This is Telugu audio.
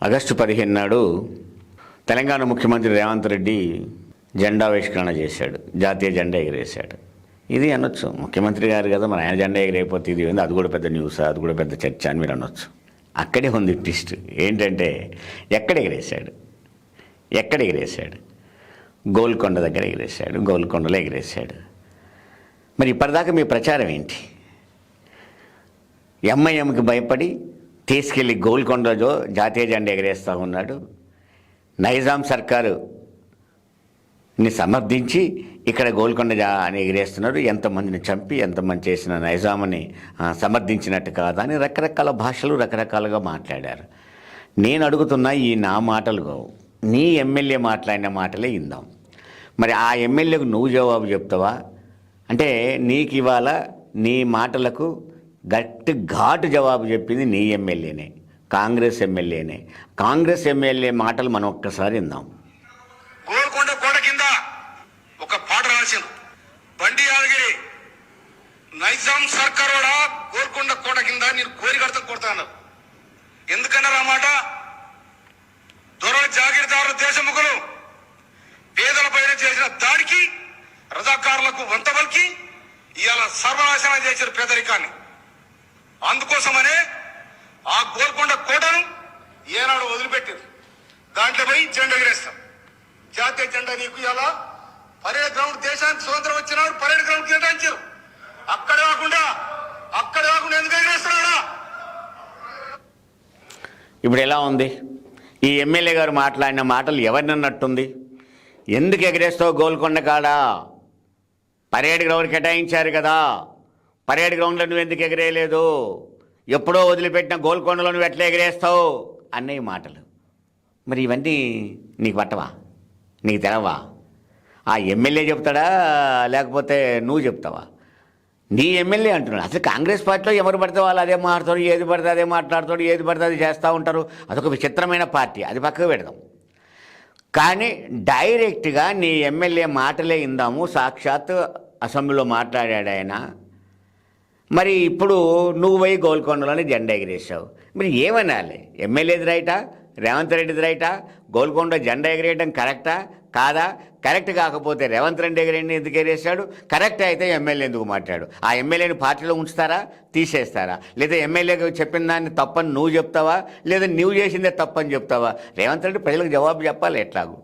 ఆగస్టు 15 నాడు తెలంగాణ ముఖ్యమంత్రి రేవంత్ రెడ్డి జెండావిష్కరణ చేశాడు, జాతీయ జెండా ఎగిరేశాడు. ఇది అనొచ్చు, ముఖ్యమంత్రి గారు కదా, మరి ఆయన జెండా ఎగిరైపోతే ఇది ఉంది, అది కూడా పెద్ద న్యూస్, అది కూడా పెద్ద చర్చ అని మీరు అనొచ్చు. అక్కడే ఉంది ట్విస్ట్. ఏంటంటే ఎక్కడ ఎగిరేశాడు? గోల్కొండ దగ్గర ఎగిరేశాడు, గోల్కొండలో ఎగిరేశాడు. మరి ఇప్పటిదాకా మీ ప్రచారం ఏంటి? ఎంఐఎంకి భయపడి తీసుకెళ్ళి గోల్కొండలో జాతీయ జెండా ఎగిరేస్తూ ఉన్నాడు. నైజాం సర్కారుని సమర్థించి ఇక్కడ గోల్కొండ అని ఎగిరేస్తున్నారు. ఎంతమందిని చంపి ఎంతమంది చేసిన నైజాంని సమర్థించినట్టు కాదా అని రకరకాల భాషలు రకరకాలుగా మాట్లాడారు. నేను అడుగుతున్నా, ఈ నా మాటలు కావు, నీ ఎమ్మెల్యే మాట్లాడిన మాటలే ఇందాం. మరి ఆ ఎమ్మెల్యేకు నువ్వు జవాబు చెప్తావా? అంటే నీకు ఇవాళ నీ మాటలకు గట్టి ఘాటు జవాబు చెప్పింది నీ ఎమ్మెల్యేనే, కాంగ్రెస్ ఎమ్మెల్యేనే. కాంగ్రెస్ ఎమ్మెల్యే మాటలు మనం ఒక్కసారి విందాం. గోల్కొండ కోట కింద ఒక పాట రాసింది, బండి యాదగిరి, నైజాం సర్కార్ కూడా గోల్కొండ కోట కింద నేను కోరి కడతా కొడతాను. ఎందుకన్నారు ఆ మాట? దొరల జాగీర్దారు దేశముఖులు పేదలపైన చేసిన దాడికి, రజాకారులకు వంతబలికి ఇవాళ సర్వనాశనం చేశారు పేదరికాన్ని. అందుకోసమనే ఆ గోల్కొండ కోటను ఏనాడు వదిలిపెట్టారు. దాంట్లో పోయి జెండా ఎగిరేస్తాం. జాతీయ జెండా నీకు ఇలా పరేడ్ గ్రౌండ్, దేశానికి స్వతంత్రం వచ్చినాడు పరేడ్ గ్రౌండ్ కేటాయించారు. అక్కడ కాకుండా ఎందుకు ఎగిరేస్తున్నాడా? ఇప్పుడు ఎలా ఉంది? ఈ ఎమ్మెల్యే గారు మాట్లాడిన మాటలు ఎవరినన్నట్టుంది? ఎందుకు ఎగిరేస్తావు గోల్కొండ కాడ? పరేడ్ గ్రౌండ్ కేటాయించారు కదా, పరేడ్ గ్రౌండ్లో నువ్వు ఎందుకు ఎగిరేయలేదు? ఎప్పుడో వదిలిపెట్టిన గోల్కొండలో నువ్వు ఎట్లా ఎగిరేస్తావు అన్నయ్య మాటలు. మరి ఇవన్నీ నీకు పట్టవా? నీకు తెలవా? ఆ ఎమ్మెల్యే చెప్తాడా లేకపోతే నువ్వు చెప్తావా? నీ ఎమ్మెల్యే అంటున్నాడు. అసలు కాంగ్రెస్ పార్టీలో ఎవరు పడితే వాళ్ళు అదే మాట్లాడతాడు, ఏది పడితే అదే మాట్లాడతాడు, ఏది పడితే అది చేస్తూ ఉంటారు. అదొక విచిత్రమైన పార్టీ, అది పక్కకు పెడదాం. కానీ డైరెక్ట్గా నీ ఎమ్మెల్యే మాటలే ఇందాము. సాక్షాత్ అసెంబ్లీలో మాట్లాడాడు ఆయన. మరి ఇప్పుడు నువ్వు పోయి గోల్కొండలోనే జెండా ఎగిరేసావు. మరి ఏమనాలి? ఎమ్మెల్యేది రైటా, రేవంత్ రెడ్డిది రైటా? గోల్కొండ జెండా ఎగిరేయడం కరెక్టా కాదా? కరెక్ట్ కాకపోతే రేవంత్ రెడ్డి ఎందుకు ఎగిరేశాడు? కరెక్ట్ అయితే ఎమ్మెల్యే ఎందుకు మాట్లాడు? ఆ ఎమ్మెల్యేని పార్టీలో ఉంచుతారా, తీసేస్తారా? లేదా ఎమ్మెల్యేకి చెప్పిన దాన్ని తప్పని నువ్వు చెప్తావా, లేదా నువ్వు చేసిందే తప్పని చెప్తావా? రేవంత్ రెడ్డి ప్రజలకు జవాబు చెప్పాలి ఎట్లాగూ.